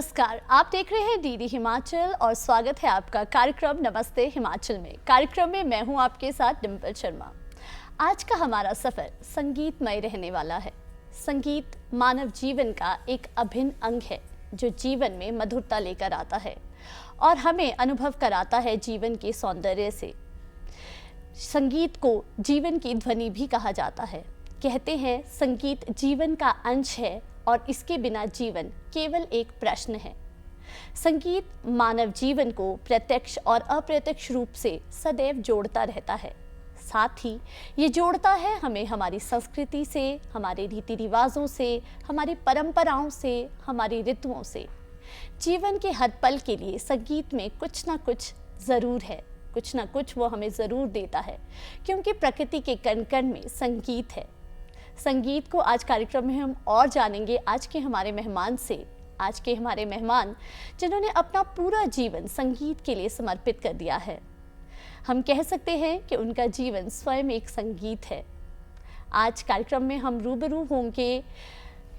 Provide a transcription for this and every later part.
नमस्कार, आप देख रहे हैं डीडी हिमाचल और स्वागत है आपका कार्यक्रम नमस्ते हिमाचल में। कार्यक्रम में मैं हूं आपके साथ डिम्पल शर्मा। आज का हमारा सफर संगीतमय रहने वाला है। संगीत मानव जीवन का एक अभिन्न अंग है जो जीवन में मधुरता लेकर आता है और हमें अनुभव कराता है जीवन के सौंदर्य से। संगीत को जीवन की ध्वनि भी कहा जाता है। कहते हैं संगीत जीवन का अंश है और इसके बिना जीवन केवल एक प्रश्न है। संगीत मानव जीवन को प्रत्यक्ष और अप्रत्यक्ष रूप से सदैव जोड़ता रहता है। साथ ही ये जोड़ता है हमें हमारी संस्कृति से, हमारे रीति रिवाजों से, हमारी परंपराओं से, हमारी ऋतुओं से। जीवन के हर पल के लिए संगीत में कुछ ना कुछ ज़रूर है, कुछ ना कुछ वो हमें ज़रूर देता है, क्योंकि प्रकृति के कण कण में संगीत है। संगीत को आज कार्यक्रम में हम और जानेंगे आज के हमारे मेहमान से। आज के हमारे मेहमान जिन्होंने अपना पूरा जीवन संगीत के लिए समर्पित कर दिया है। हम कह सकते हैं कि उनका जीवन स्वयं एक संगीत है। आज कार्यक्रम में हम रूबरू होंगे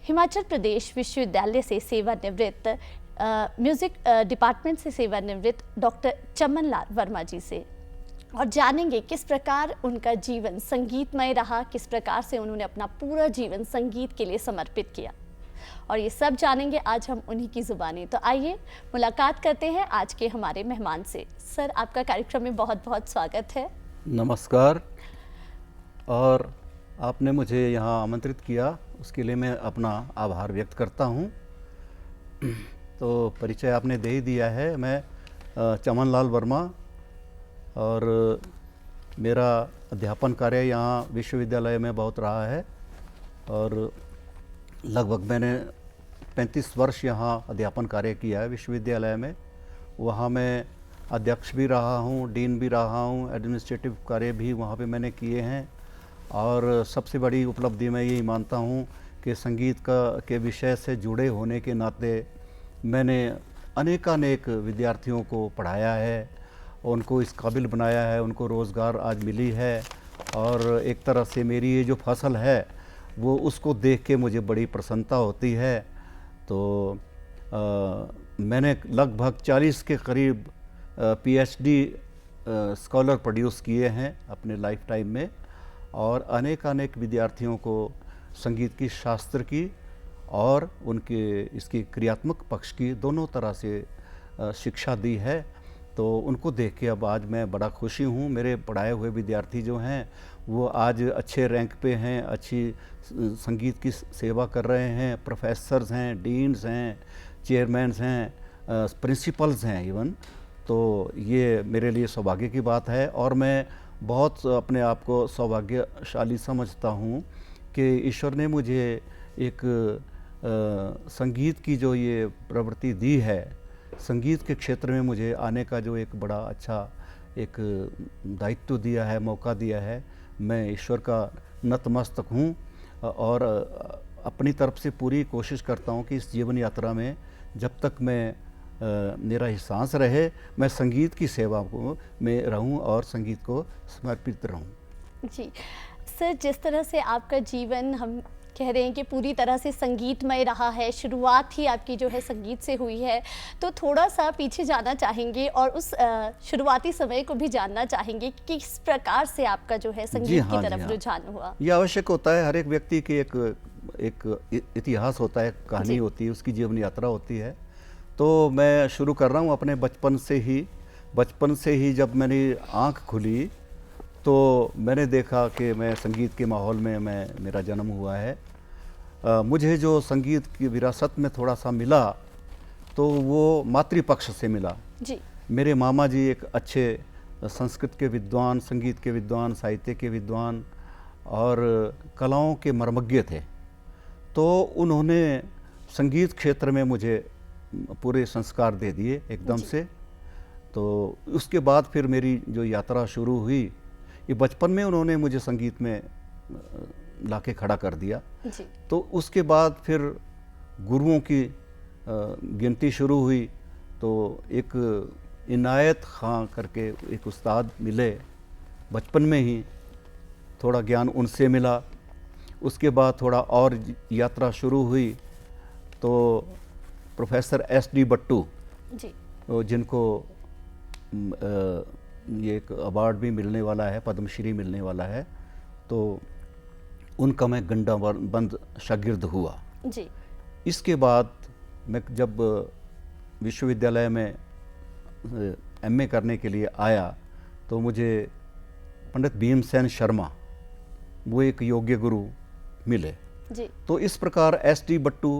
हिमाचल प्रदेश विश्वविद्यालय से सेवानिवृत्त म्यूज़िक डिपार्टमेंट से सेवानिवृत्त डॉक्टर चमन लाल वर्मा जी से, और जानेंगे किस प्रकार उनका जीवन संगीतमय रहा, किस प्रकार से उन्होंने अपना पूरा जीवन संगीत के लिए समर्पित किया। और ये सब जानेंगे आज हम उन्हीं की ज़ुबानी। तो आइए मुलाकात करते हैं आज के हमारे मेहमान से। सर, आपका कार्यक्रम में बहुत बहुत स्वागत है। नमस्कार। और आपने मुझे यहाँ आमंत्रित किया, उसके लिए मैं अपना आभार व्यक्त करता हूँ। तो परिचय आपने दे ही दिया है। मैं चमन लाल वर्मा और मेरा अध्यापन कार्य यहाँ विश्वविद्यालय में बहुत रहा है और लगभग मैंने 35 वर्ष यहाँ अध्यापन कार्य किया है विश्वविद्यालय में। वहाँ मैं अध्यक्ष भी रहा हूँ, डीन भी रहा हूँ, एडमिनिस्ट्रेटिव कार्य भी वहाँ पे मैंने किए हैं। और सबसे बड़ी उपलब्धि मैं यही मानता हूँ कि संगीत के विषय से जुड़े होने के नाते मैंने अनेकानेक विद्यार्थियों को पढ़ाया है, उनको इस काबिल बनाया है, उनको रोज़गार आज मिली है। और एक तरह से मेरी ये जो फसल है वो उसको देख के मुझे बड़ी प्रसन्नता होती है। तो मैंने लगभग 40 के करीब पीएचडी स्कॉलर प्रोड्यूस किए हैं अपने लाइफ टाइम में, और अनेक विद्यार्थियों को संगीत की, शास्त्र की और उनके इसकी क्रियात्मक पक्ष की दोनों तरह से शिक्षा दी है। तो उनको देख के अब आज मैं बड़ा खुशी हूँ। मेरे पढ़ाए हुए विद्यार्थी जो हैं वो आज अच्छे रैंक पे हैं, अच्छी संगीत की सेवा कर रहे हैं। प्रोफेसर्स हैं, डीन्स हैं, चेयरमैन्स हैं, प्रिंसिपल्स हैं इवन। तो ये मेरे लिए सौभाग्य की बात है और मैं बहुत अपने आप को सौभाग्यशाली समझता हूँ कि ईश्वर ने मुझे एक संगीत की जो ये प्रवृत्ति दी है, संगीत के क्षेत्र में मुझे आने का जो एक बड़ा अच्छा एक दायित्व दिया है, मौका दिया है। मैं ईश्वर का नतमस्तक हूँ और अपनी तरफ से पूरी कोशिश करता हूँ कि इस जीवन यात्रा में जब तक मेरा ही सांस रहे, मैं संगीत की सेवा को में रहूँ और संगीत को समर्पित रहूँ। जी सर, जिस तरह से आपका जीवन हम कह रहे हैं कि पूरी तरह से संगीतमय रहा है, शुरुआत ही आपकी जो है संगीत से हुई है, तो थोड़ा सा पीछे जाना चाहेंगे और उस शुरुआती समय को भी जानना चाहेंगे कि किस प्रकार से आपका जो है संगीत की तरफ रुझान हुआ। ये आवश्यक होता है, हर एक व्यक्ति की एक इतिहास होता है, कहानी होती है, उसकी जीवन यात्रा होती है। तो मैं शुरू कर रहा हूँ अपने बचपन से ही जब मेरी आँख खुली तो मैंने देखा कि मैं संगीत के माहौल में मेरा जन्म हुआ है। मुझे जो संगीत की विरासत में थोड़ा सा मिला तो वो मातृपक्ष से मिला जी। मेरे मेरे मामा जी एक अच्छे संस्कृत के विद्वान, संगीत के विद्वान, साहित्य के विद्वान और कलाओं के मर्मज्ञ थे। तो उन्होंने संगीत क्षेत्र में मुझे पूरे संस्कार दे दिए एकदम से। तो उसके बाद फिर मेरी जो यात्रा शुरू हुई, ये बचपन में उन्होंने मुझे संगीत में लाके खड़ा कर दिया जी। तो उसके बाद फिर गुरुओं की गिनती शुरू हुई। तो एक इनायत खां करके एक उस्ताद मिले, बचपन में ही थोड़ा ज्ञान उनसे मिला। उसके बाद थोड़ा और यात्रा शुरू हुई तो प्रोफेसर SD बट्टू, जी जिनको ये एक अवार्ड भी मिलने वाला है, पद्मश्री मिलने वाला है, तो उनका मैं गंडाबंद शागिर्द हुआ। जी इसके बाद मैं जब विश्वविद्यालय में MA करने के लिए आया तो मुझे पंडित भीमसेन शर्मा, वो एक योग्य गुरु मिले। जी तो इस प्रकार SD बट्टू,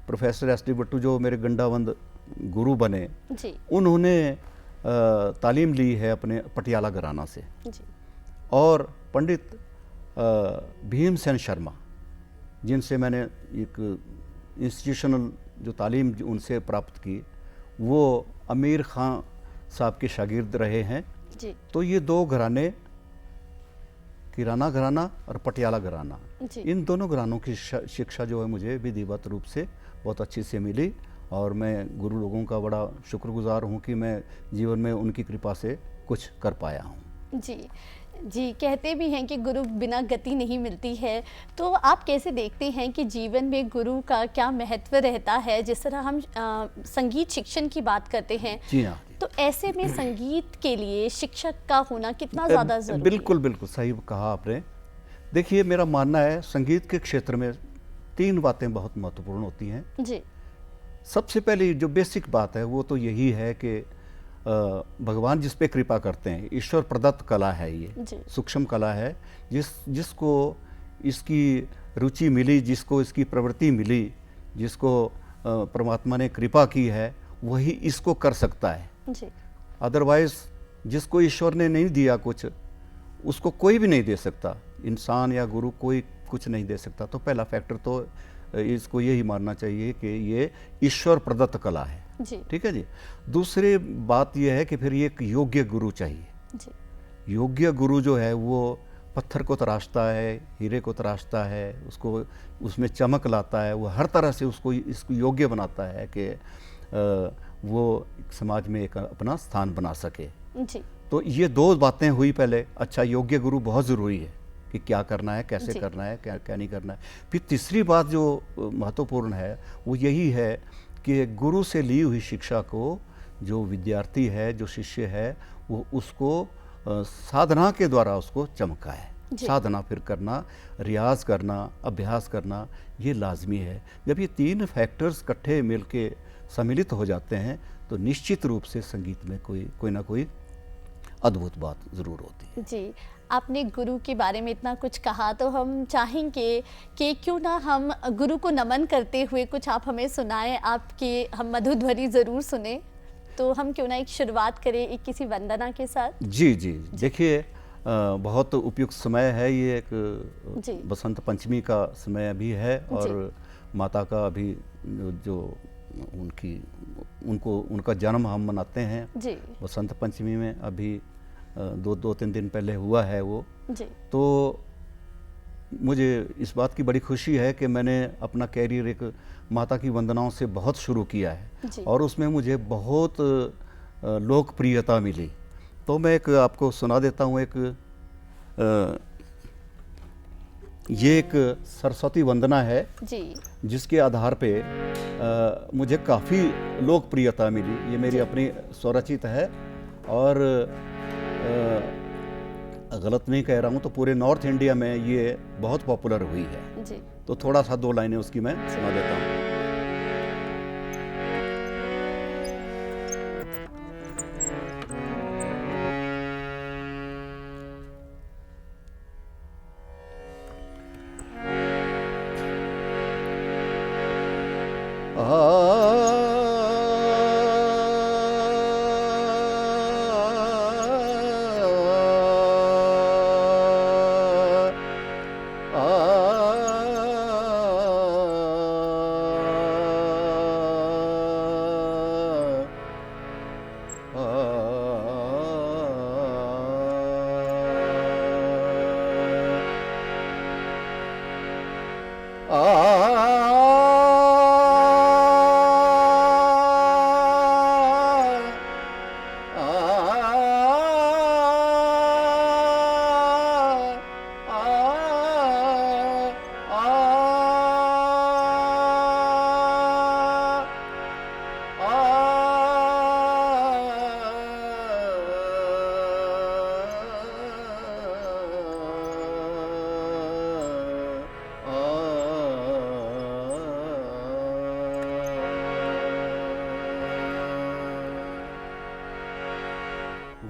प्रोफेसर SD बट्टू जो मेरे गंडाबंद गुरु बने, जी उन्होंने तालीम ली है अपने पटियाला घराना से। जी और पंडित भीमसेन शर्मा, जिनसे मैंने एक इंस्टीट्यूशनल जो तालीम उनसे प्राप्त की, वो अमीर खां साहब के शागिर्द रहे हैं। जी तो ये दो घराने, किराना घराना और पटियाला घराना, जी इन दोनों घरानों की शिक्षा जो है मुझे विधिवत रूप से बहुत अच्छी से मिली, और मैं गुरु लोगों का बड़ा शुक्रगुजार हूँ कि मैं जीवन में उनकी कृपा से कुछ कर पाया हूँ। जी जी, कहते भी हैं कि गुरु बिना गति नहीं मिलती है। तो आप कैसे देखते हैं कि जीवन में गुरु का क्या महत्व रहता है? जिस तरह हम संगीत शिक्षण की बात करते हैं, जी हाँ, तो ऐसे में संगीत के लिए शिक्षक का होना कितना ज़्यादा ज़रूरी है? बिल्कुल बिल्कुल सही कहा आपने। देखिए, मेरा मानना है संगीत के क्षेत्र में 3 बातें बहुत महत्वपूर्ण होती हैं। जी सबसे पहली जो बेसिक बात है वो तो यही है कि भगवान जिस पे कृपा करते हैं, ईश्वर प्रदत्त कला है, ये जी सूक्ष्म कला है, जिसको इसकी रुचि मिली, जिसको इसकी प्रवृत्ति मिली, जिसको परमात्मा ने कृपा की है, वही इसको कर सकता है। जी अदरवाइज जिसको ईश्वर ने नहीं दिया कुछ, उसको कोई भी नहीं दे सकता, इंसान या गुरु कोई कुछ नहीं दे सकता। तो पहला फैक्टर तो इसको यही मानना चाहिए कि ये ईश्वर प्रदत्त कला है। जी ठीक है जी। दूसरी बात यह है कि फिर ये एक योग्य गुरु चाहिए। जी योग्य गुरु जो है वो पत्थर को तराशता है, हीरे को तराशता है, उसको उसमें चमक लाता है, वो हर तरह से उसको इसको योग्य बनाता है कि वो समाज में एक अपना स्थान बना सके। जी तो ये 2 बातें हुई पहले। अच्छा, योग्य गुरु बहुत ज़रूरी है कि क्या करना है, कैसे जी। करना है, क्या क्या नहीं करना है। फिर तीसरी बात जो महत्वपूर्ण है वो यही है कि गुरु से ली हुई शिक्षा को जो विद्यार्थी है, जो शिष्य है, वो उसको साधना के द्वारा उसको चमकाए। जी। साधना फिर करना, रियाज करना, अभ्यास करना, ये लाजमी है। जब ये 3 फैक्टर्स इकट्ठे मिलके सम्मिलित हो जाते हैं तो निश्चित रूप से संगीत में कोई ना कोई अद्भुत बात ज़रूर होती है। जी, आपने गुरु के बारे में इतना कुछ कहा, तो हम चाहेंगे कि क्यों ना हम गुरु को नमन करते हुए कुछ आप हमें सुनाएं, आपके हम मधुध्वनि ज़रूर सुने। तो हम क्यों ना एक शुरुआत करें एक किसी वंदना के साथ। जी जी, देखिए, बहुत उपयुक्त समय है ये, एक जी। बसंत पंचमी का समय अभी है, और जी। माता का अभी जो उनका जन्म हम मनाते हैं जी बसंत पंचमी में। अभी 2-3 दिन पहले हुआ है वो। जी तो मुझे इस बात की बड़ी खुशी है कि मैंने अपना कैरियर एक माता की वंदनाओं से बहुत शुरू किया है, जी। और उसमें मुझे बहुत लोकप्रियता मिली। तो मैं एक आपको सुना देता हूँ। ये एक सरस्वती वंदना है जी जिसके आधार पे मुझे काफ़ी लोकप्रियता मिली। ये मेरी अपनी स्वरचित है, और गलत नहीं कह रहा हूँ तो पूरे नॉर्थ इंडिया में ये बहुत पॉपुलर हुई है। जी तो थोड़ा सा 2 लाइनें उसकी मैं सुना देता हूँ।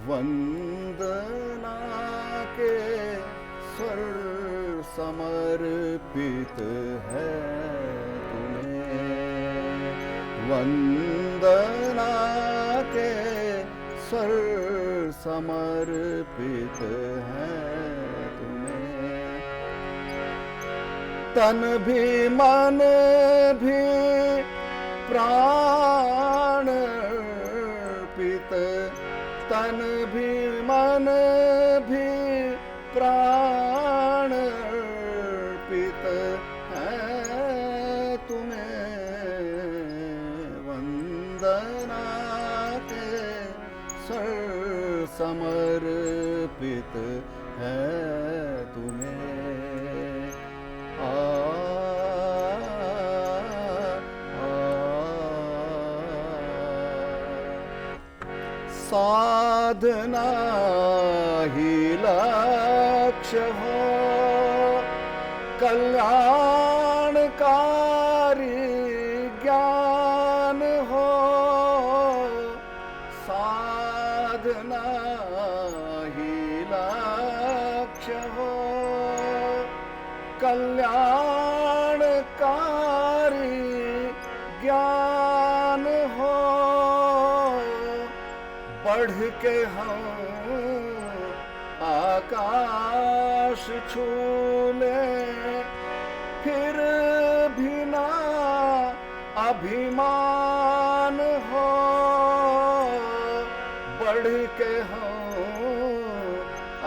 वंदना के स्वर समर्पित है तुम्हें, वंदना के स्वर समर्पित है तुम्हें। तन भी मन भी प्राण अर्पित, तन भी मन भी प्राण अर्पित है तुम्हें, वंदना के स्वर समर्पित है तुम्हें। साधना ही लक्ष्य हो, कल्याणकारी ज्ञान हो, साधना ही लक्ष्य हो, कल्याणकारी ज्ञान हो। बढ़ के हम आकाश छू लें, फिर भी ना अभिमान हो। बढ़ के हम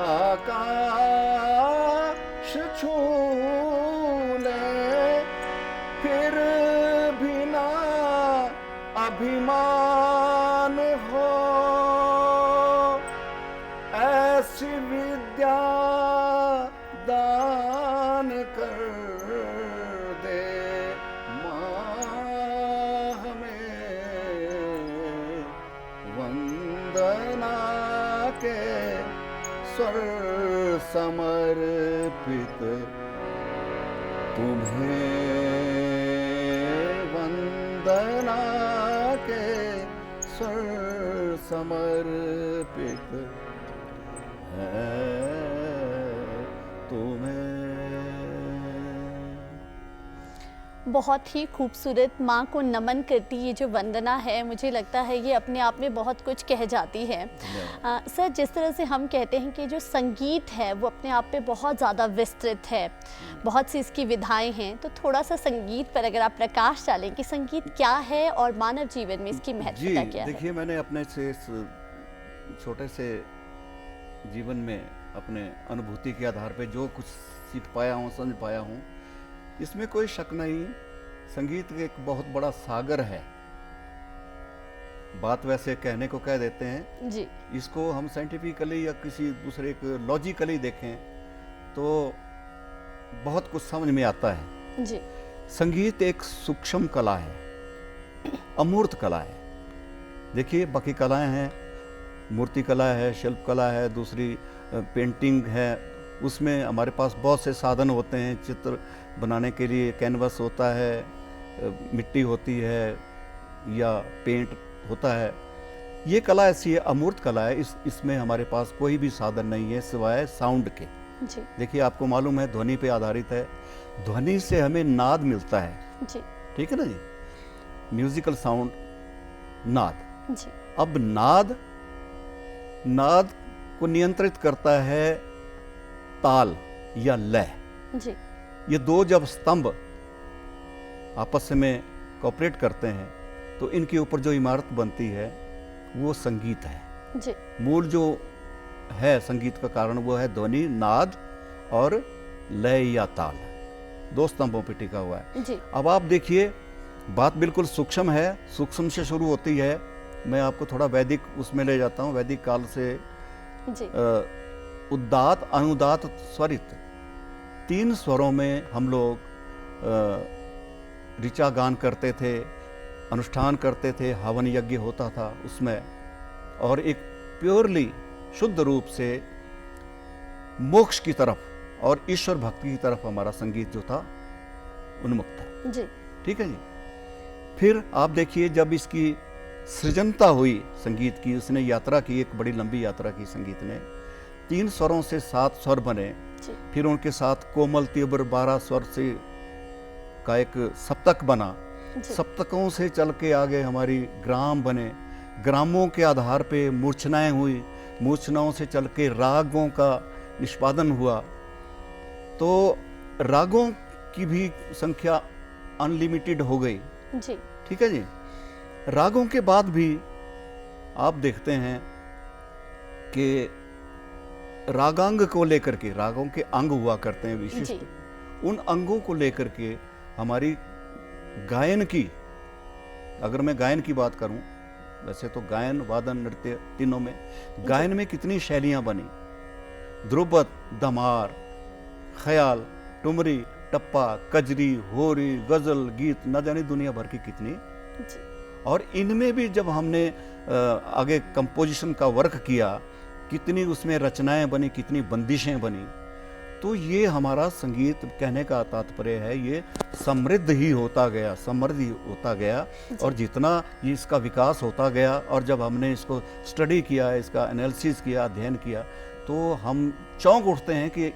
आकाश छू लें, फिर भी ना अभिमान हो। ऐसी विद्या दान कर दे माँ हमें, वंदना के स्वर समर्पित तुम्हें, वंदना के स्वर समर्पित है तुम्हें। बहुत ही खूबसूरत माँ को नमन करती ये जो वंदना है, मुझे लगता है ये अपने आप में बहुत कुछ कह जाती है। सर, जिस तरह से हम कहते हैं कि जो संगीत है वो अपने आप में बहुत ज़्यादा विस्तृत है, बहुत सी इसकी विधाएं हैं, तो थोड़ा सा संगीत पर अगर आप प्रकाश डालें कि संगीत क्या है और मानव जीवन में इसकी महत्वता क्या है। देखिए, मैंने अपने से इस छोटे से जीवन में अपने अनुभूति के आधार पे जो कुछ सीख पाया हूँ, समझ पाया हूँ, इसमें कोई शक नहीं, संगीत एक बहुत बड़ा सागर है। बात वैसे कहने को कह देते हैं जी, इसको हम साइंटिफिकली या किसी दूसरे एक लॉजिकली देखें तो बहुत कुछ समझ में आता है। जी, संगीत एक सूक्ष्म कला है, अमूर्त कला है। देखिए, बाकी कलाएं हैं, मूर्ति कला है, शिल्प कला है, दूसरी पेंटिंग है, उसमें हमारे पास बहुत से साधन होते हैं। चित्र बनाने के लिए कैनवस होता है, मिट्टी होती है या पेंट होता है। ये कला ऐसी है, अमूर्त कला है, इसमें हमारे पास कोई भी साधन नहीं है सिवाय साउंड के। जी, देखिए, आपको मालूम है ध्वनि पे आधारित है, ध्वनि से हमें नाद मिलता है। जी, ठीक है ना जी, म्यूजिकल साउंड, नाद। जी, अब नाद को नियंत्रित करता है ताल या लय। जी, ये दो जब स्तंभ आपस में कोऑपरेट करते हैं तो इनके ऊपर जो इमारत बनती है वो संगीत है। जी, मूल जो है संगीत का कारण वो है ध्वनि, नाद और लय या ताल, दो स्तंभों पर टिका हुआ है। जी, अब आप देखिए, बात बिल्कुल सूक्ष्म है, सूक्ष्म से शुरू होती है। मैं आपको थोड़ा वैदिक उसमें ले जाता हूँ, वैदिक काल से। जी, उदात, अनुदात, स्वरित, तीन स्वरों में हम लोग ऋचा गान करते थे, अनुष्ठान करते थे, हवन यज्ञ होता था उसमें, और एक प्योरली शुद्ध रूप से मोक्ष की तरफ और ईश्वर भक्ति की तरफ हमारा संगीत जो था उन्मुक्त है। जी, ठीक है जी। फिर आप देखिए, जब इसकी सृजनता हुई संगीत की, उसने यात्रा की, एक बड़ी लंबी यात्रा की संगीत ने। 3 स्वरों से 7 स्वर बने, जी फिर उनके साथ कोमल तीव्र 12 स्वर से का एक सप्तक बना। जी सप्तकों से चल के आगे हमारी ग्राम बने, ग्रामों के आधार पे मूर्छनाएं हुई, मूर्छनाओं से चल के रागों का निष्पादन हुआ। तो रागों की भी संख्या अनलिमिटेड हो गई। जी ठीक है जी। रागों के बाद भी आप देखते हैं कि रागांग को लेकर के, रागों के अंग हुआ करते हैं विशिष्ट, जी उन अंगों को लेकर के हमारी गायन की, अगर मैं गायन की बात करूं, वैसे तो गायन वादन नृत्य तीनों में, गायन में कितनी शैलियां बनी, ध्रुपद, धमार, ख्याल, ठुमरी, टप्पा, कजरी, होरी, गजल, गीत, न जाने दुनिया भर की कितनी। जी और इनमें भी जब हमने आगे कंपोजिशन का वर्क किया, कितनी उसमें रचनाएं बनी, कितनी बंदिशें बनी। तो ये हमारा संगीत, कहने का तात्पर्य है, ये समृद्ध ही होता गया, समृद्ध ही होता गया। और जितना ये इसका विकास होता गया, और जब हमने इसको स्टडी किया, इसका एनालिसिस किया, अध्ययन किया, तो हम चौंक उठते हैं कि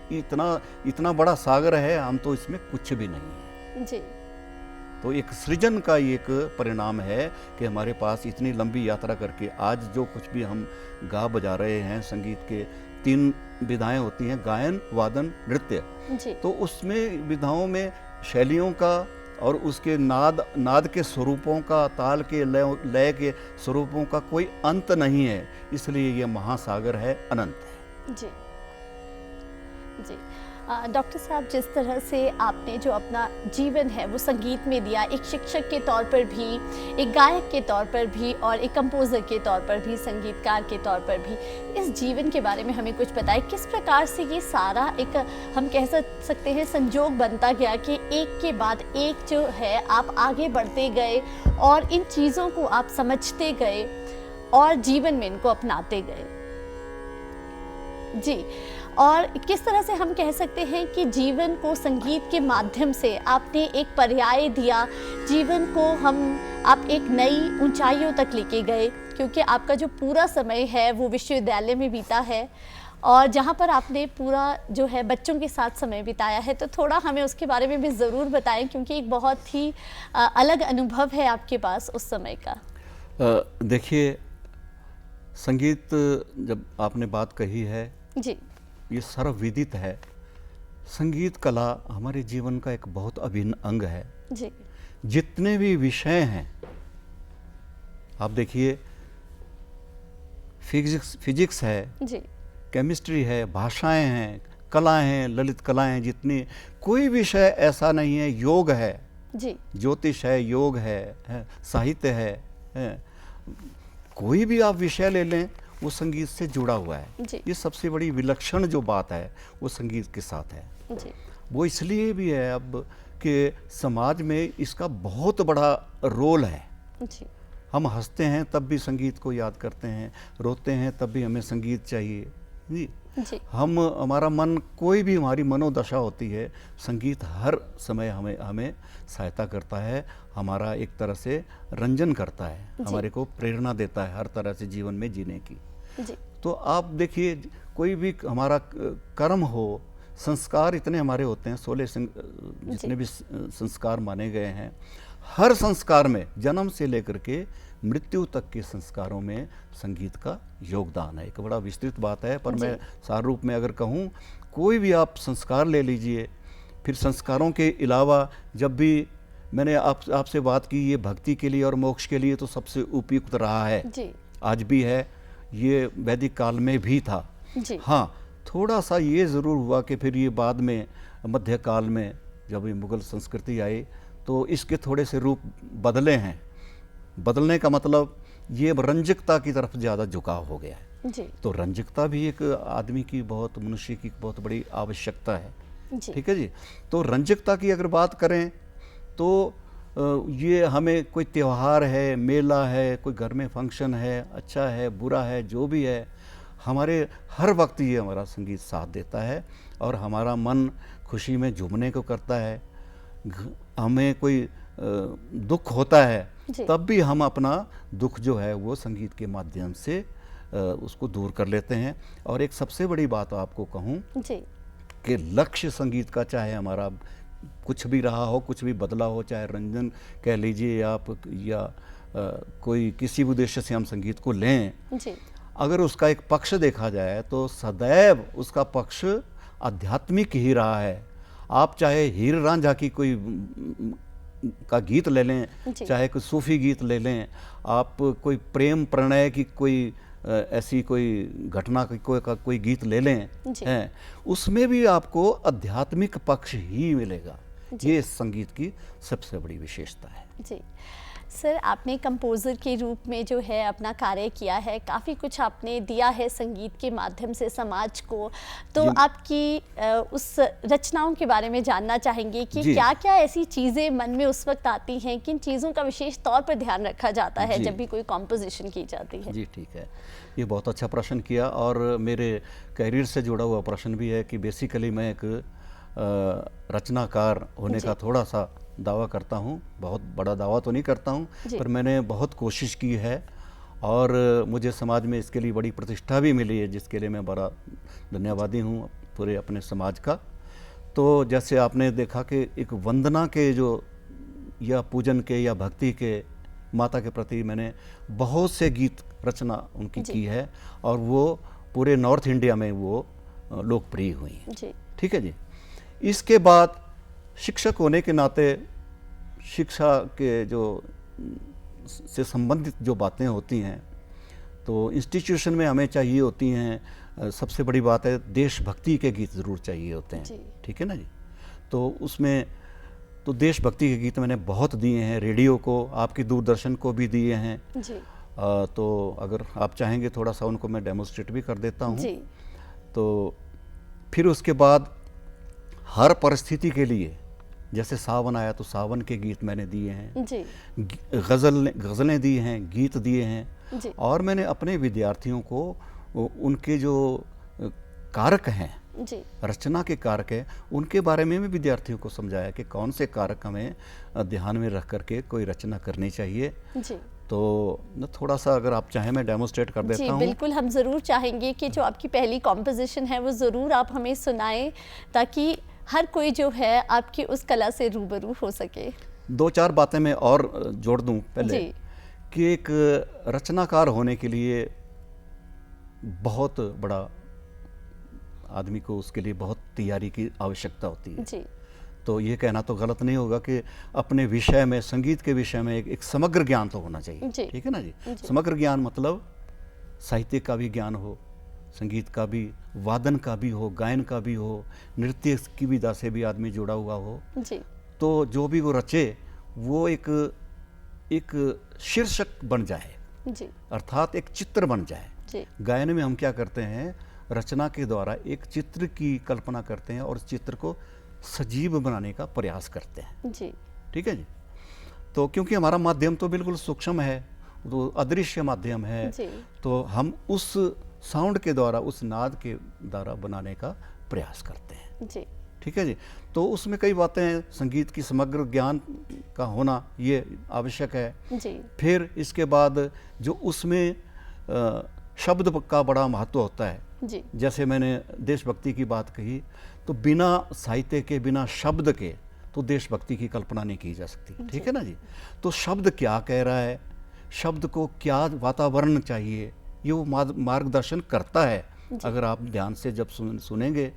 इतना बड़ा सागर है, हम तो इसमें कुछ भी नहीं है। जी तो एक सृजन का एक परिणाम है कि हमारे पास इतनी लंबी यात्रा करके आज जो कुछ भी हम गा बजा रहे हैं, संगीत के 3 विधाएं होती हैं, गायन, वादन, नृत्य। जी तो उसमें विधाओं में शैलियों का और उसके नाद के स्वरूपों का, ताल के लय के स्वरूपों का कोई अंत नहीं है। इसलिए ये महासागर है, अनंत है। जी जी डॉक्टर साहब, जिस तरह से आपने जो अपना जीवन है वो संगीत में दिया, एक शिक्षक के तौर पर भी, एक गायक के तौर पर भी, और एक कंपोज़र के तौर पर भी, संगीतकार के तौर पर भी, इस जीवन के बारे में हमें कुछ बताएं। किस प्रकार से ये सारा एक, हम कह सकते हैं, संजोग बनता गया कि एक के बाद एक जो है आप आगे बढ़ते गए और इन चीज़ों को आप समझते गए और जीवन में इनको अपनाते गए। जी, और किस तरह से हम कह सकते हैं कि जीवन को संगीत के माध्यम से आपने एक पर्याय दिया, जीवन को आप एक नई ऊंचाइयों तक लेके गए, क्योंकि आपका जो पूरा समय है वो विश्वविद्यालय में बीता है, और जहाँ पर आपने पूरा जो है बच्चों के साथ समय बिताया है। तो थोड़ा हमें उसके बारे में भी ज़रूर बताएं, क्योंकि एक बहुत ही अलग अनुभव है आपके पास उस समय का। देखिए, संगीत, जब आपने बात कही है, जी ये सर्वविदित है। संगीत कला हमारे जीवन का एक बहुत अभिन्न अंग है। जी जितने भी विषय हैं, आप देखिए, फिजिक्स है, जी केमिस्ट्री है, भाषाएं हैं, कलाएं हैं, ललित कलाएं हैं, जितनी, कोई विषय ऐसा नहीं है, योग है, जी ज्योतिष है, योग है, साहित्य है, कोई भी आप विषय ले लें, वो संगीत से जुड़ा हुआ है। जी ये सबसे बड़ी विलक्षण जो बात है वो संगीत के साथ है। जी वो इसलिए भी है अब कि समाज में इसका बहुत बड़ा रोल है। जी हम हंसते हैं तब भी संगीत को याद करते हैं, रोते हैं तब भी हमें संगीत चाहिए जी। जी हमारा मन, कोई भी हमारी मनोदशा होती है, संगीत हर समय हमें सहायता करता है, हमारा एक तरह से रंजन करता है, हमारे को प्रेरणा देता है हर तरह से जीवन में जीने की। जी तो आप देखिए, कोई भी हमारा कर्म हो, संस्कार इतने हमारे होते हैं, 16 जितने भी संस्कार माने गए हैं, हर संस्कार में, जन्म से लेकर के मृत्यु तक के संस्कारों में संगीत का योगदान है। एक बड़ा विस्तृत बात है, पर मैं सार रूप में अगर कहूँ, कोई भी आप संस्कार ले लीजिए, फिर संस्कारों के अलावा, जब भी मैंने आपसे बात की, ये भक्ति के लिए और मोक्ष के लिए तो सबसे उपयुक्त रहा है जी आज भी है, ये वैदिक काल में भी था जी हाँ, थोड़ा सा ये ज़रूर हुआ कि फिर ये बाद में मध्यकाल में जब ये मुग़ल संस्कृति आई तो इसके थोड़े से रूप बदले हैं। बदलने का मतलब ये रंजकता की तरफ ज़्यादा झुकाव हो गया है जी तो रंजकता भी एक आदमी की, बहुत मनुष्य की बहुत बड़ी आवश्यकता है। जी ठीक है जी। तो रंजकता की अगर बात करें तो ये हमें कोई त्यौहार है, मेला है, कोई घर में फंक्शन है, अच्छा है, बुरा है, जो भी है, हमारे हर वक्त ये हमारा संगीत साथ देता है और हमारा मन खुशी में झूमने को करता है। हमें कोई दुख होता है, जी। तब भी हम अपना दुख जो है वो संगीत के माध्यम से उसको दूर कर लेते हैं। और एक सबसे बड़ी बात आपको कहूँ जी। कि लक्ष्य संगीत का, चाहे हमारा कुछ भी रहा हो, कुछ भी बदला हो, चाहे रंजन कह लीजिए आप, या कोई किसी भी उद्देश्य से हम संगीत को लें, जी। अगर उसका एक पक्ष देखा जाए तो सदैव उसका पक्ष आध्यात्मिक ही रहा है। आप चाहे हीर रांझा की कोई का गीत ले लें, जी। चाहे कोई सूफी गीत ले लें, आप कोई प्रेम प्रणय की कोई ऐसी कोई घटना की कोई गीत ले लें, जी। हैं, उसमें भी आपको आध्यात्मिक पक्ष ही मिलेगा। ये संगीत की सबसे बड़ी विशेषता है। जी सर, आपने कंपोज़र के रूप में जो है अपना कार्य किया है, काफ़ी कुछ आपने दिया है संगीत के माध्यम से समाज को। तो जी। आपकी उस रचनाओं के बारे में जानना चाहेंगे कि जी। क्या क्या ऐसी चीज़ें मन में उस वक्त आती हैं, किन चीज़ों का विशेष तौर पर ध्यान रखा जाता है जी। जब भी कोई कॉम्पोजिशन की जाती है? जी ठीक है, ये बहुत अच्छा प्रश्न किया और मेरे कैरियर से जुड़ा हुआ प्रश्न भी है कि बेसिकली मैं एक रचनाकार होने जी। का थोड़ा सा दावा करता हूँ। बहुत बड़ा दावा तो नहीं करता हूँ, जी। पर मैंने बहुत कोशिश की है और मुझे समाज में इसके लिए बड़ी प्रतिष्ठा भी मिली है, जिसके लिए मैं बड़ा धन्यवादी हूँ पूरे अपने समाज का। तो जैसे आपने देखा कि एक वंदना के जो, या पूजन के या भक्ति के, माता के प्रति मैंने बहुत से गीत रचना उनकी जी। की है और वो पूरे नॉर्थ इंडिया में वो लोकप्रिय हुई हैं। जी। ठीक है जी। इसके बाद शिक्षक होने के नाते शिक्षा के जो से संबंधित जो बातें होती हैं, तो इंस्टीट्यूशन में हमें चाहिए होती हैं, सबसे बड़ी बात है देशभक्ति के गीत ज़रूर चाहिए होते जी। हैं। ठीक है ना जी। तो उसमें तो देशभक्ति के गीत मैंने बहुत दिए हैं, रेडियो को, आपकी दूरदर्शन को भी दिए हैं। जी। तो अगर आप चाहेंगे थोड़ा सा उनको मैं डेमोस्ट्रेट भी कर देता हूँ। जी। तो फिर उसके बाद हर परिस्थिति के लिए, जैसे सावन आया तो सावन के गीत मैंने दिए हैं, जी। गज़लें दी हैं, गीत दिए हैं। जी। और मैंने अपने विद्यार्थियों को उनके जो कारक हैं, जी। रचना के कारक हैं, उनके बारे में भी विद्यार्थियों को समझाया कि कौन से कारक हमें ध्यान में रख करके कोई रचना करनी चाहिए। जी। तो न थोड़ा सा अगर आप चाहें मैं डेमोस्ट्रेट कर देता जी हूँ। बिल्कुल, हम ज़रूर चाहेंगे कि जो आपकी पहली कॉम्पोजिशन है वो ज़रूर आप हमें सुनाएं, ताकि हर कोई जो है आपकी उस कला से रूबरू हो सके। दो चार बातें मैं और जोड़ दूं पहले, जी। कि एक रचनाकार होने के लिए बहुत बड़ा आदमी को, उसके लिए बहुत तैयारी की आवश्यकता होती है। जी। तो ये कहना तो गलत नहीं होगा कि अपने विषय में, संगीत के विषय में एक समग्र ज्ञान तो होना चाहिए। जी। ठीक है ना जी। जी। समग्र ज्ञान मतलब साहित्य का भी ज्ञान हो, संगीत का भी, वादन का भी हो, गायन का भी हो, नृत्य की विधा से भी आदमी जुड़ा हुआ हो। जी। तो जो भी वो रचे वो एक शीर्षक बन जाए, जी। अर्थात एक चित्र बन जाए। जी। गायन में हम क्या करते हैं, रचना के द्वारा एक चित्र की कल्पना करते हैं और उस चित्र को सजीव बनाने का प्रयास करते हैं। जी। ठीक है जी। तो क्योंकि हमारा माध्यम तो बिल्कुल सूक्ष्म है, तो अदृश्य माध्यम है, जी। तो हम उस साउंड के द्वारा, उस नाद के द्वारा बनाने का प्रयास करते हैं। जी। ठीक है जी। तो उसमें कई बातें हैं, संगीत की समग्र ज्ञान का होना ये आवश्यक है। जी। फिर इसके बाद जो उसमें शब्द का बड़ा महत्व होता है। जी। जैसे मैंने देशभक्ति की बात कही, तो बिना साहित्य के, बिना शब्द के तो देशभक्ति की कल्पना नहीं की जा सकती। ठीक है ना जी। तो शब्द क्या कह रहा है, शब्द को क्या वातावरण चाहिए, ये वो मार्गदर्शन करता है। अगर आप ध्यान से जब सुनेंगे,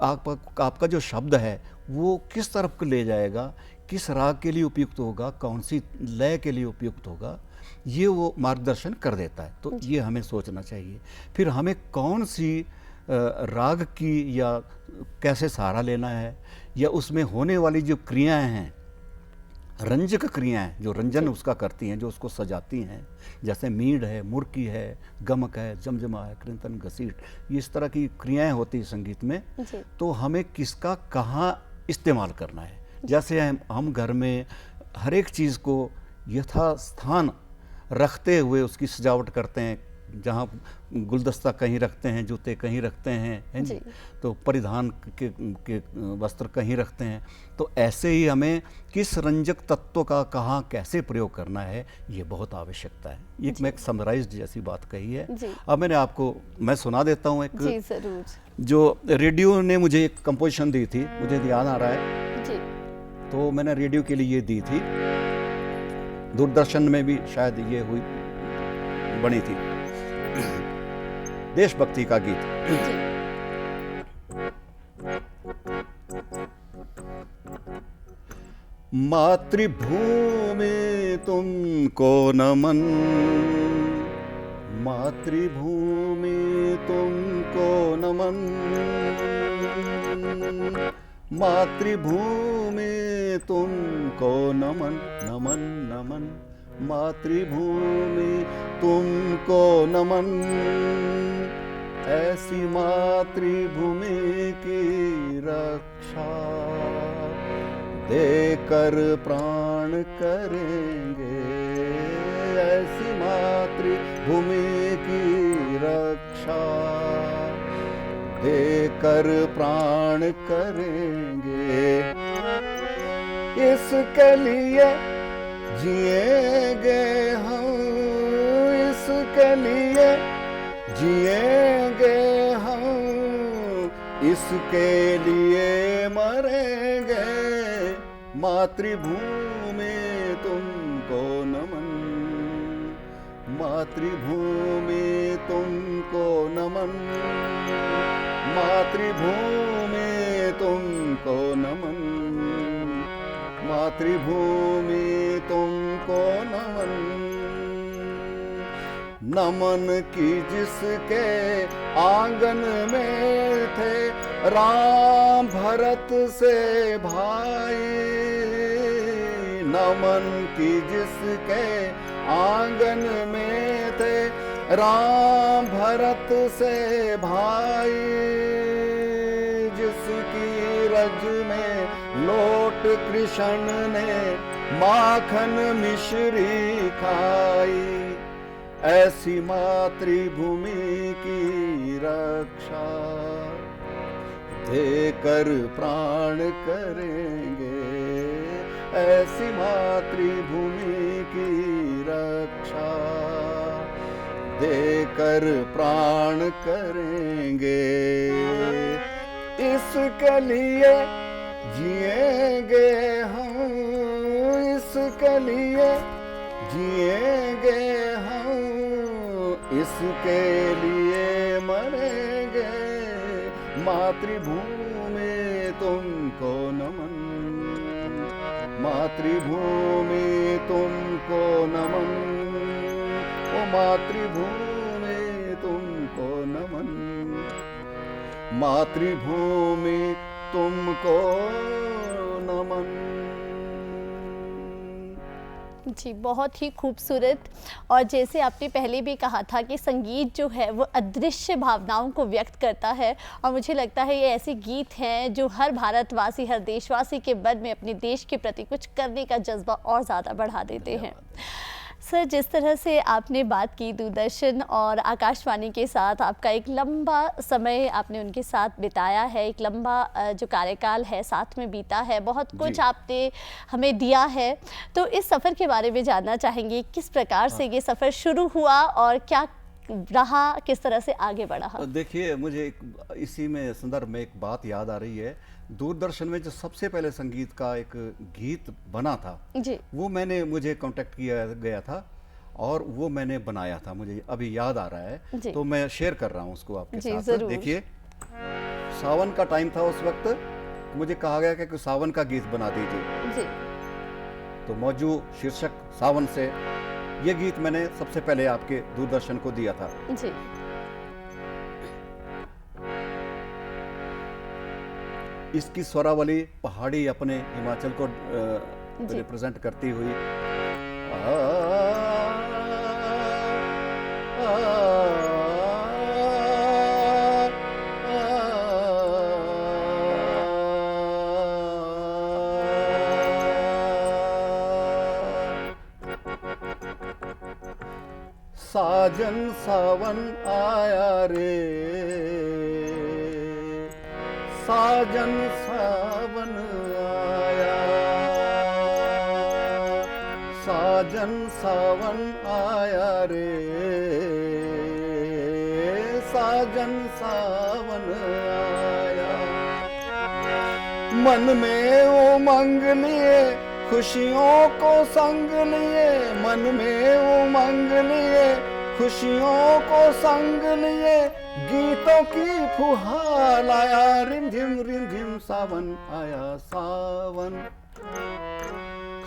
आपका जो शब्द है वो किस तरफ ले जाएगा, किस राग के लिए उपयुक्त होगा, कौन सी लय के लिए उपयुक्त होगा, ये वो मार्गदर्शन कर देता है। तो ये हमें सोचना चाहिए। फिर हमें कौन सी राग की या कैसे सहारा लेना है, या उसमें होने वाली जो क्रियाएं हैं, रंजक क्रियाएं जो रंजन उसका करती हैं, जो उसको सजाती हैं, जैसे मीड़ है, मुर्की है, गमक है, जमजमा है, कृंतन, घसीट, ये इस तरह की क्रियाएं होती हैं संगीत में। तो हमें किसका कहाँ इस्तेमाल करना है। जैसे हम घर में हर एक चीज़ को यथास्थान रखते हुए उसकी सजावट करते हैं, जहाँ गुलदस्ता कहीं रखते हैं, जूते कहीं रखते हैं जी। तो परिधान के वस्त्र कहीं रखते हैं। तो ऐसे ही हमें किस रंजक तत्व का कहाँ कैसे प्रयोग करना है, ये बहुत आवश्यकता है। ये मैं एक समराइज्ड जैसी बात कही है। जी। अब मैं सुना देता हूँ एक, जी जरूर। जो रेडियो ने मुझे एक कंपोजिशन दी थी, मुझे ध्यान आ रहा है, जी। तो मैंने रेडियो के लिए ये दी थी, दूरदर्शन में भी शायद ये हुई बनी थी, देशभक्ति का गीत। जी। मातृभूमि तुमको नमन, मातृभूमि तुमको नमन, मातृभूमि तुमको नमन, नमन नमन, मातृभूमि तुमको नमन। ऐसी मातृभूमि की रक्षा देकर प्राण करेंगे, ऐसी मातृभूमि की रक्षा देकर प्राण करेंगे। इसके लिए जिएंगे हम, इसके लिए जिएंगे हम, इसके लिए मरेंगे। मातृभूमि तुमको नमन, मातृभूमि तुमको नमन, मातृभूमि तुमको नमन, मातृभूमि तुमको नमन। नमन की जिसके आंगन में थे राम भरत से भाई, नमन की जिसके आंगन में थे राम भरत से भाई, जिसकी रज में लोट कृष्ण ने माखन मिश्री खाई, ऐसी मातृभूमि की रक्षा देकर प्राण करेंगे, ऐसी मातृभूमि की रक्षा देकर प्राण करेंगे। इसके लिए जिएंगे हम, इसके लिए जिएंगे हम, इसके लिए मरेंगे। मातृभूमि तुमको नमन, मातृभूमि तुमको नमन, ओ मातृभूमि तुमको नमन, मातृभूमि तुमको नमन। जी बहुत ही खूबसूरत। और जैसे आपने पहले भी कहा था कि संगीत जो है वो अदृश्य भावनाओं को व्यक्त करता है, और मुझे लगता है ये ऐसे गीत हैं जो हर भारतवासी, हर देशवासी के मन में अपने देश के प्रति कुछ करने का जज्बा और ज़्यादा बढ़ा देते हैं। सर, जिस तरह से आपने बात की दूरदर्शन और आकाशवाणी के साथ, आपका एक लंबा समय आपने उनके साथ बिताया है, एक लंबा जो कार्यकाल है साथ में बीता है, बहुत कुछ आपने हमें दिया है। तो इस सफ़र के बारे में जानना चाहेंगे, किस प्रकार से ये सफ़र शुरू हुआ और क्या रहा, किस तरह से आगे बढ़ा? देखिए, मुझे इसी में संदर्भ में एक बात याद आ रही है। दूरदर्शन में जो सबसे पहले संगीत का एक गीत बना था जी, वो मुझे कांटेक्ट किया गया था और वो मैंने बनाया था, मुझे अभी याद आ रहा है, तो मैं शेयर कर रहा हूँ उसको आपके साथ। देखिए, सावन का टाइम था उस वक्त, मुझे कहा गया कि सावन का गीत बना दीजिए जी। तो मौजू शीर्षक सावन से ये गीत मैंने सबसे पहले आपके दूरदर्शन को दिया था। जी। इसकी स्वरावली पहाड़ी अपने हिमाचल को रिप्रेजेंट करती हुई साजन सावन आया रे, साजन सावन आया, साजन सावन आया रे, साजन सावन आया। मन में उमंग लिए खुशियों को संग लिए, मन में उमंग लिए खुशियों को संग लिए, गीतों की फुहार आया, रिम झिम सावन आया, सावन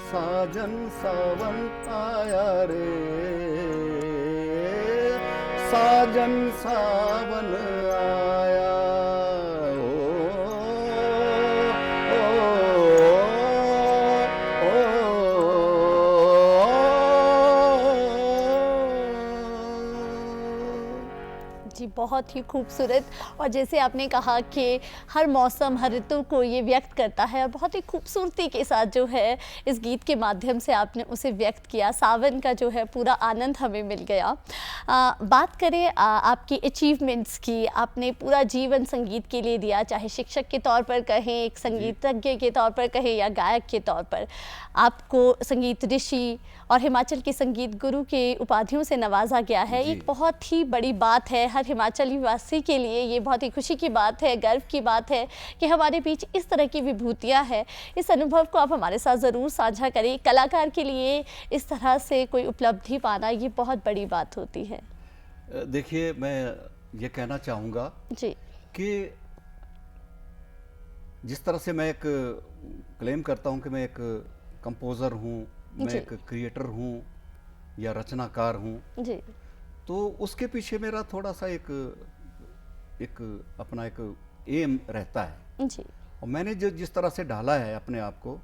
साजन सावन आया रे, साजन सावन आया। जी, बहुत ही खूबसूरत। और जैसे आपने कहा कि हर मौसम, हर ऋतु को ये व्यक्त करता है, और बहुत ही खूबसूरती के साथ जो है इस गीत के माध्यम से आपने उसे व्यक्त किया। सावन का जो है पूरा आनंद हमें मिल गया। बात करें आपकी अचीवमेंट्स की, आपने पूरा जीवन संगीत के लिए दिया, चाहे शिक्षक के तौर पर कहें, एक संगीतज्ञ के तौर पर कहें, या गायक के तौर पर। आपको संगीत ऋषि और हिमाचल के संगीत गुरु के उपाधियों से नवाजा गया है। एक बहुत ही बड़ी बात है, हर हिमाचली वासी के लिए ये बहुत ही खुशी की बात है, गर्व की बात है कि हमारे बीच इस तरह की विभूतियाँ हैं। इस अनुभव को आप हमारे साथ ज़रूर साझा करें। कलाकार के लिए इस तरह से कोई उपलब्धि पाना ये बहुत बड़ी बात होती है। देखिए, मैं ये कहना चाहूँगा जी कि जिस तरह से मैं एक क्लेम करता हूँ कि मैं एक कंपोज़र हूँ, मैं एक क्रिएटर हूँ या रचनाकार हूँ, जी, तो उसके पीछे मेरा थोड़ा सा एक अपना एक एम रहता है। जी, और मैंने जो जिस तरह से ढाला है अपने आप को,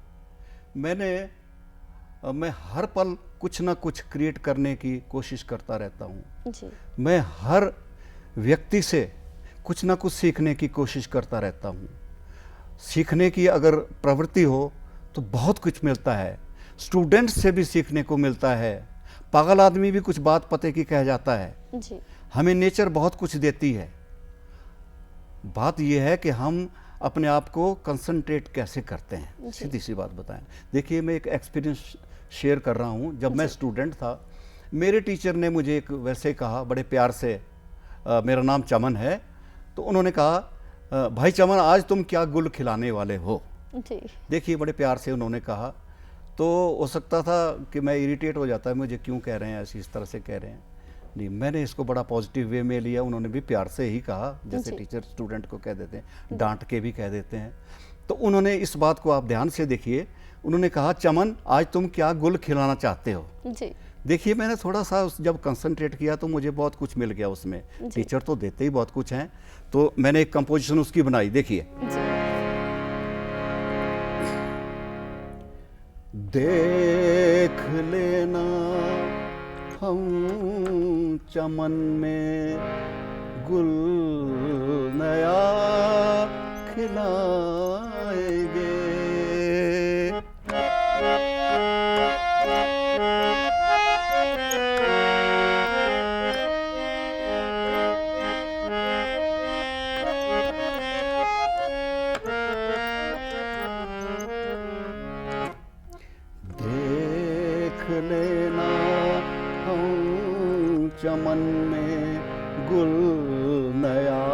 मैं हर पल कुछ ना कुछ क्रिएट करने की कोशिश करता रहता हूँ। जी, मैं हर व्यक्ति से कुछ ना कुछ सीखने की कोशिश करता रहता हूँ। सीखने की अगर प्रवृत्ति हो तो बहुत कुछ मिलता है, स्टूडेंट से भी सीखने को मिलता है। पागल आदमी भी कुछ बात पते की कह जाता है। जी, हमें नेचर बहुत कुछ देती है। बात यह है कि हम अपने आप को कंसंट्रेट कैसे करते हैं, सीधी सी बात बताएं। देखिए, मैं एक एक्सपीरियंस शेयर कर रहा हूँ। जब मैं स्टूडेंट था, मेरे टीचर ने मुझे एक वैसे कहा, बड़े प्यार से, मेरा नाम चमन है, तो उन्होंने कहा, भाई चमन, आज तुम क्या गुल खिलाने वाले हो। जी, देखिए, बड़े प्यार से उन्होंने कहा। तो हो सकता था कि मैं इरिटेट हो जाता है, मुझे क्यों कह रहे हैं ऐसी, इस तरह से कह रहे हैं। नहीं, मैंने इसको बड़ा पॉजिटिव वे में लिया। उन्होंने भी प्यार से ही कहा, जैसे टीचर स्टूडेंट को कह देते हैं, डांट के भी कह देते हैं। तो उन्होंने इस बात को आप ध्यान से देखिए, उन्होंने कहा, चमन, आज तुम क्या गुल खिलाना चाहते हो। जी, देखिए, मैंने थोड़ा सा जब कंसंट्रेट किया तो मुझे बहुत कुछ मिल गया उसमें। टीचर तो देते ही बहुत कुछ हैं, तो मैंने एक कंपोजिशन उसकी बनाई। देखिए, देख लेना हम चमन में गुल नया खिलाएंगे। लेना हम चमन में गुल नया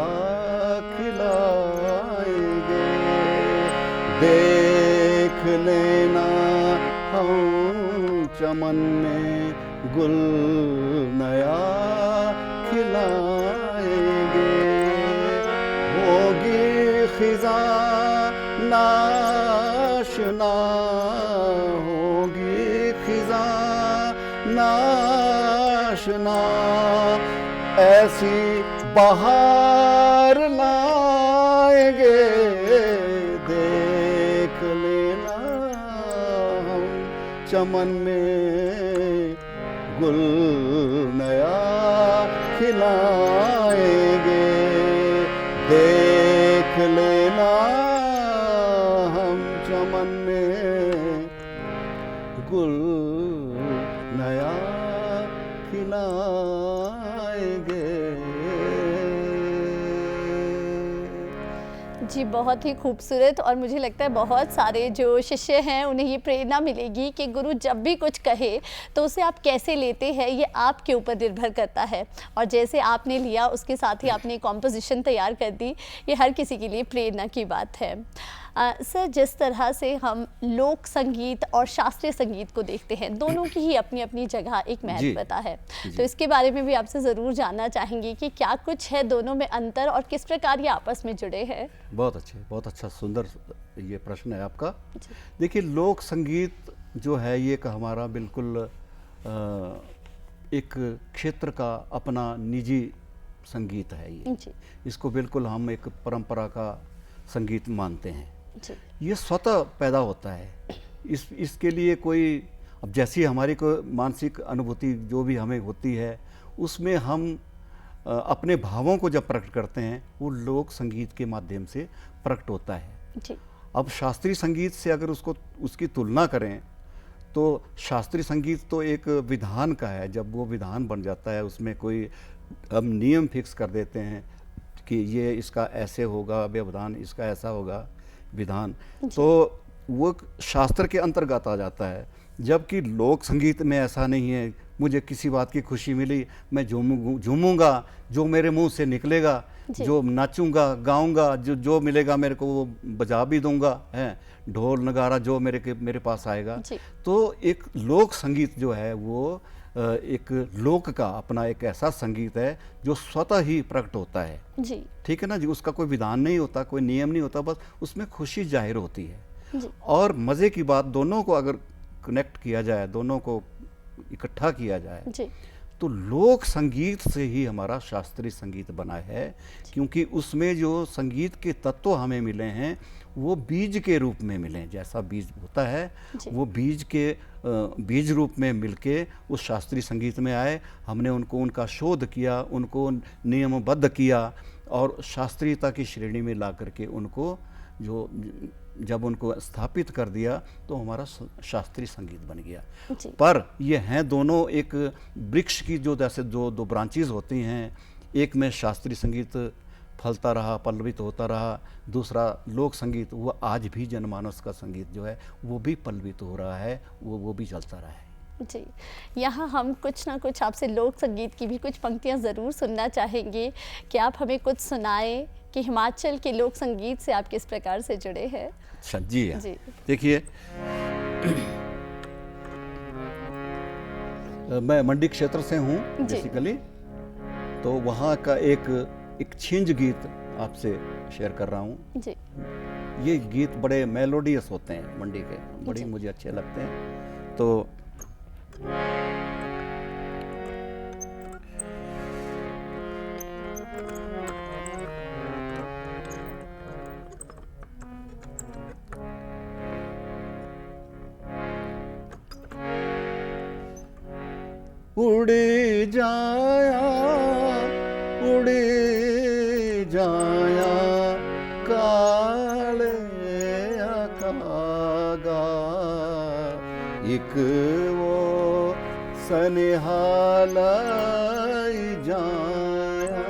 खिलाएंगे। देख लेना हम चमन में गुल नया खिलाएंगे। होगी खिज़ा नाशना, नाशना, ऐसी बहार लाएंगे। देख लेना हम चमन में गुल नया खिलाएंगे। देख लेना हम चमन में गुल नया खिला जी, बहुत ही खूबसूरत। और मुझे लगता है बहुत सारे जो शिष्य हैं उन्हें ये प्रेरणा मिलेगी कि गुरु जब भी कुछ कहे तो उसे आप कैसे लेते हैं ये आपके ऊपर निर्भर करता है। और जैसे आपने लिया उसके साथ ही आपने कॉम्पोजिशन तैयार कर दी, ये हर किसी के लिए प्रेरणा की बात है। सर, जिस तरह से हम लोक संगीत और शास्त्रीय संगीत को देखते हैं, दोनों की ही अपनी अपनी जगह एक जी, महत्वता है। जी। तो इसके बारे में भी आपसे ज़रूर जानना चाहेंगे कि क्या कुछ है दोनों में अंतर और किस प्रकार ये आपस में जुड़े हैं। बहुत अच्छे, बहुत अच्छा, सुंदर ये प्रश्न है आपका। जी, देखिए, लोक संगीत जो है ये एक हमारा बिल्कुल एक क्षेत्र का अपना निजी संगीत है ये। जी, इसको बिल्कुल हम एक परंपरा का संगीत मानते हैं। जी, ये स्वतः पैदा होता है। इसके लिए कोई, अब जैसी हमारी को मानसिक अनुभूति जो भी हमें होती है उसमें हम अपने भावों को जब प्रकट करते हैं वो लोक संगीत के माध्यम से प्रकट होता है। जी, अब शास्त्रीय संगीत से अगर उसकी तुलना करें तो शास्त्रीय संगीत तो एक विधान का है। जब वो विधान बन जाता है उसमें कोई हम नियम फिक्स कर देते हैं कि ये इसका ऐसे होगा, व्यवधान इसका ऐसा होगा, विधान, तो वो शास्त्र के अंतर्गत आ जाता है। जबकि लोक संगीत में ऐसा नहीं है। मुझे किसी बात की खुशी मिली, मैं झूमूंगा, जो मेरे मुंह से निकलेगा, जो नाचूंगा, गाऊंगा, जो जो मिलेगा मेरे को वो बजा भी दूंगा, है ढोल नगारा जो मेरे पास आएगा। जी, तो एक लोक संगीत जो है वो एक लोक का अपना एक ऐसा संगीत है जो स्वतः ही प्रकट होता है। जी, ठीक है ना जी, उसका कोई विधान नहीं होता, कोई नियम नहीं होता, बस उसमें खुशी जाहिर होती है। जी, और मज़े की बात, दोनों को अगर कनेक्ट किया जाए, दोनों को इकट्ठा किया जाए, जी, तो लोक संगीत से ही हमारा शास्त्रीय संगीत बना है। क्योंकि उसमें जो संगीत के तत्व हमें मिले हैं वो बीज के रूप में मिले हैं। जैसा बीज होता है वो बीज के बीज रूप में मिलके उस शास्त्रीय संगीत में आए। हमने उनका शोध किया, उनको नियमबद्ध किया और शास्त्रीयता की श्रेणी में ला करके उनको जब उनको स्थापित कर दिया तो हमारा शास्त्रीय संगीत बन गया। जी, पर ये हैं दोनों एक वृक्ष की, जो जैसे जो दो ब्रांचेज होती हैं, एक में शास्त्रीय संगीत फलता रहा, पल्लवित होता रहा, दूसरा लोक संगीत, वो आज भी जनमानस का संगीत जो है वो भी पल्लवित हो रहा है, वो भी चलता रहा है। जी। यहाँ हम कुछ ना कुछ आपसे लोक संगीत की भी कुछ पंक्तियाँ ज़रूर सुनना चाहेंगे कि आप हमें कुछ सुनाएं कि हिमाचल के लोक संगीत से आप किस प्रकार से जुड़े हैं। अच्छा जी, हाँ। जी, देखिए, मैं मंडी क्षेत्र से हूँ जी। बेसिकली, तो वहाँ का एक छिंज गीत आपसे शेयर कर रहा हूँ। जी, ये गीत बड़े मेलोडियस होते हैं मंडी के, बड़े जी। मुझे अच्छे लगते हैं। तो उड़े जाया, उड़े जाया काले कागा, एक वो सनिहाल जाया।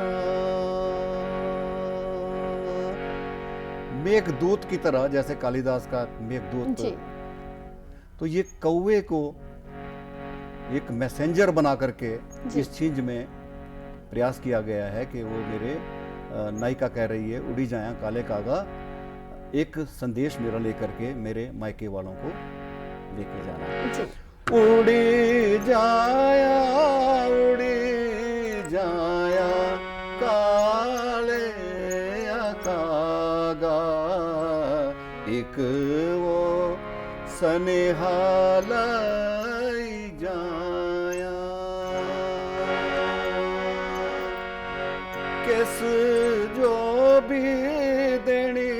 मेघदूत की तरह, जैसे कालिदास का मेघदूत, जी, तो ये कौवे को एक मैसेंजर बना करके इस चीज में प्रयास किया गया है कि वो मेरे नायिका कह रही है उड़ी जाया काले कागा, एक संदेश मेरा लेकर के मेरे मायके वालों को लेके जाना। जी, उड़ी जाया, उड़ी जाया काले कागा, एक वो सनिहाल जाया। किस जो भी देनी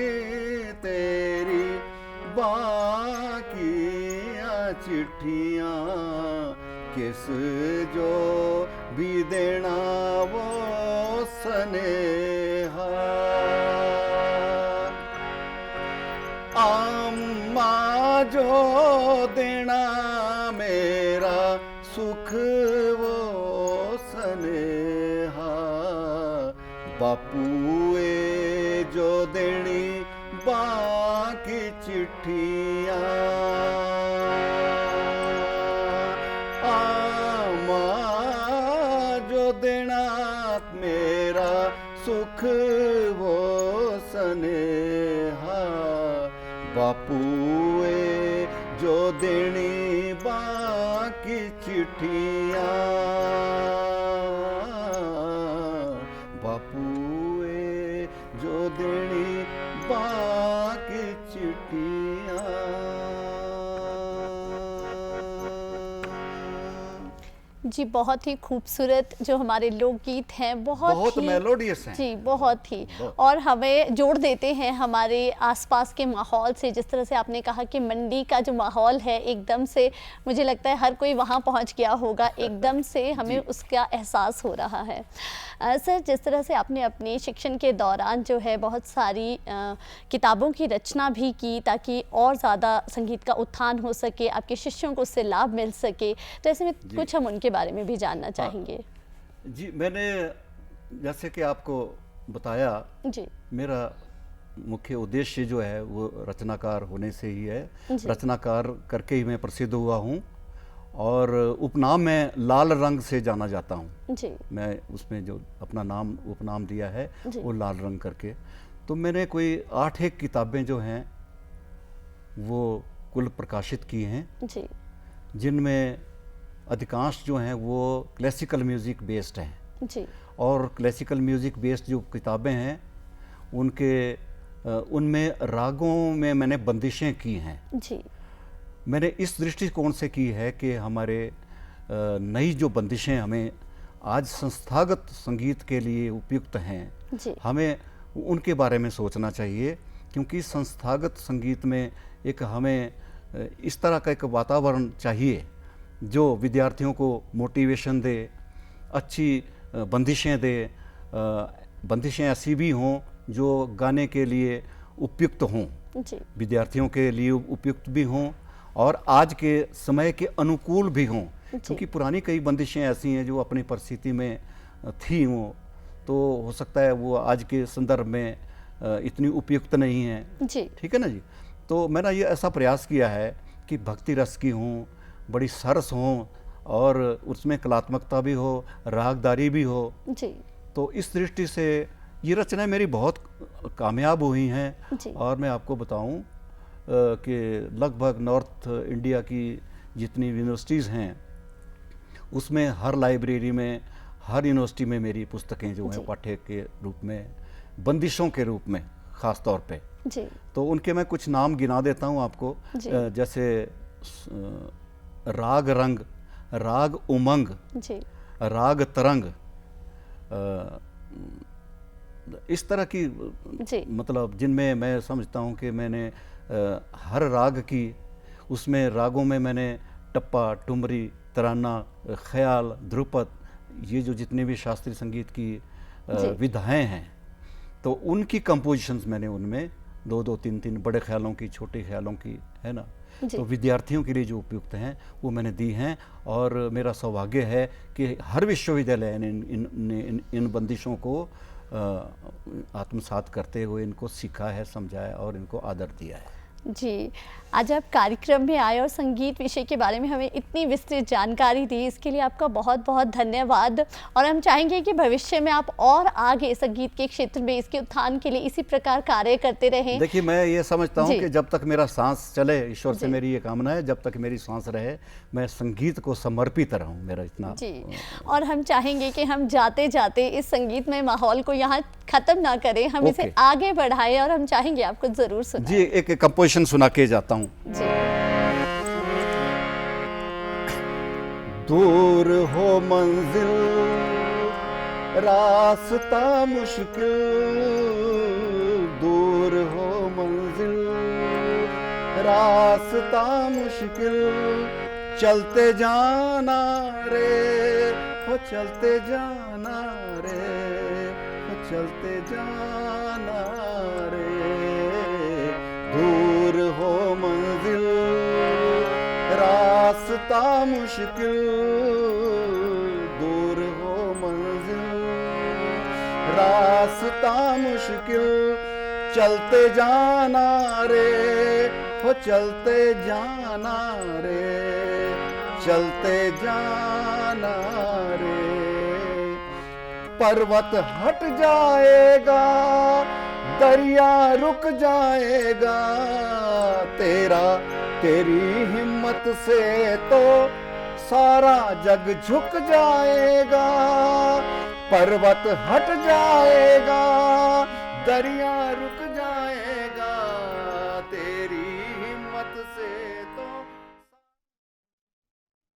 तेरी बाकियाँ चिट्ठियाँ, किस जो भी देना वो सनेहा, अम्मा जो देना मेरा सुख वो सनेहा, बापूए जो देनी बाकी चिट्ठियाँ आमा जो देना मेरा सुख वो सनेहा बापूए जो देनी बाकी चिट्ठियाँ बापूए जो देनी बाकी चिट्ठियाँ। जी बहुत ही खूबसूरत जो हमारे लोकगीत हैं, बहुत ही मेलोडियस हैं। जी बहुत ही, और हमें जोड़ देते हैं हमारे आसपास के माहौल से। जिस तरह से आपने कहा कि मंडी का जो माहौल है एकदम से, मुझे लगता है हर कोई वहाँ पहुँच गया होगा, एकदम से हमें उसका एहसास हो रहा है। सर, जिस तरह से आपने अपने शिक्षण के दौरान जो है बहुत सारी किताबों की रचना भी की ताकि और ज़्यादा संगीत का उत्थान हो सके, आपके शिष्यों को उससे लाभ मिल सके, तो ऐसे में कुछ हम उनके बारे में भी जानना चाहेंगे। जी, मैंने जैसे कि आपको बताया, जी मेरा मुख्य उद्देश्य जो है वो रचनाकार होने से ही है। जी। रचनाकार करके ही मैं प्रसिद्ध हुआ हूँ और उपनाम में लाल रंग से जाना जाता हूँ। जी मैं उसमें जो अपना नाम उपनाम दिया है जी। वो लाल रंग करके। तो मैंने कोई 8 किताबें जो हैं वो कुल प्रकाशित की हैं, जी जिनमें अधिकांश जो हैं वो क्लासिकल म्यूज़िक बेस्ड हैं। जी और क्लासिकल म्यूज़िक बेस्ड जो किताबें हैं उनमें रागों में मैंने बंदिशें की हैं। जी मैंने इस दृष्टिकोण से की है कि हमारे नई जो बंदिशें हमें आज संस्थागत संगीत के लिए उपयुक्त हैं, जी हमें उनके बारे में सोचना चाहिए, क्योंकि संस्थागत संगीत में एक हमें इस तरह का एक वातावरण चाहिए जो विद्यार्थियों को मोटिवेशन दे, अच्छी बंदिशें दे, बंदिशें ऐसी भी हों जो गाने के लिए उपयुक्त हों, जी विद्यार्थियों के लिए उपयुक्त भी हों और आज के समय के अनुकूल भी हों। क्योंकि पुरानी कई बंदिशें ऐसी हैं जो अपनी परिस्थिति में थी वो, तो हो सकता है वो आज के संदर्भ में इतनी उपयुक्त नहीं हैं। जी ठीक है ना जी। तो मैंने ये ऐसा प्रयास किया है कि भक्ति रस की हों, बड़ी सरस हों और उसमें कलात्मकता भी हो, रागदारी भी हो। जी तो इस दृष्टि से ये रचनाएं मेरी बहुत कामयाब हुई हैं। जी। और मैं आपको बताऊं कि लगभग नॉर्थ इंडिया की जितनी यूनिवर्सिटीज़ हैं उसमें हर लाइब्रेरी में, हर यूनिवर्सिटी में मेरी पुस्तकें जो हैं पाठ्य के रूप में, बंदिशों के रूप में ख़ास तौर पे। जी तो उनके मैं कुछ नाम गिना देता हूं आपको। जैसे राग रंग, राग उमंग, जी राग तरंग, इस तरह की जी मतलब जिनमें मैं समझता हूं कि मैंने हर राग की, उसमें रागों में मैंने टप्पा, ठुमरी, तराना, ख्याल, ध्रुपद, ये जो जितने भी शास्त्रीय संगीत की विधाएं हैं, तो उनकी कंपोजिशंस मैंने उनमें 2-2, 3-3 बड़े ख्यालों की, छोटे ख्यालों की, है ना, तो विद्यार्थियों के लिए जो उपयुक्त हैं वो मैंने दी हैं। और मेरा सौभाग्य है कि हर विश्वविद्यालय ने इन बंदिशों को आत्मसात करते हुए इनको सीखा है, समझाया और इनको आदर दिया है। जी, आज आप कार्यक्रम में आए और संगीत विषय के बारे में हमें इतनी विस्तृत जानकारी दी, इसके लिए आपका बहुत बहुत धन्यवाद। और हम चाहेंगे कि भविष्य में आप और आगे संगीत के क्षेत्र में इसके उत्थान के लिए इसी प्रकार कार्य करते रहें। देखिए, मैं ये समझता हूँ कि जब तक मेरा सांस चले, ईश्वर से मेरी ये कामना है, जब तक मेरी सांस रहे मैं संगीत को समर्पित रहूँ, मेरा इतना। जी, और हम चाहेंगे कि हम जाते जाते इस संगीतमय माहौल को यहाँ ख़त्म ना करें, हम इसे आगे बढ़ाएं और हम चाहेंगे आपको ज़रूर सुनाएं। जी, एक कंपोजिशन सुना के जाता हूँ। जी। दूर हो मंजिल, रास्ता मुश्किल, दूर हो मंजिल, रास्ता मुश्किल, चलते जाना रे, हो चलते जाना रे, हो चलते जाना रे, दूर हो मंजिल, रास्ता मुश्किल, दूर हो मंजिल, रास्ता मुश्किल, चलते जाना रे, हो चलते जाना रे, चलते जाना रे। पर्वत हट जाएगा, दरिया रुक जाएगा, तेरी हिम्मत से तो सारा जग झुक जाएगा। पर्वत हट जाएगा, दरिया रुक जाएगा,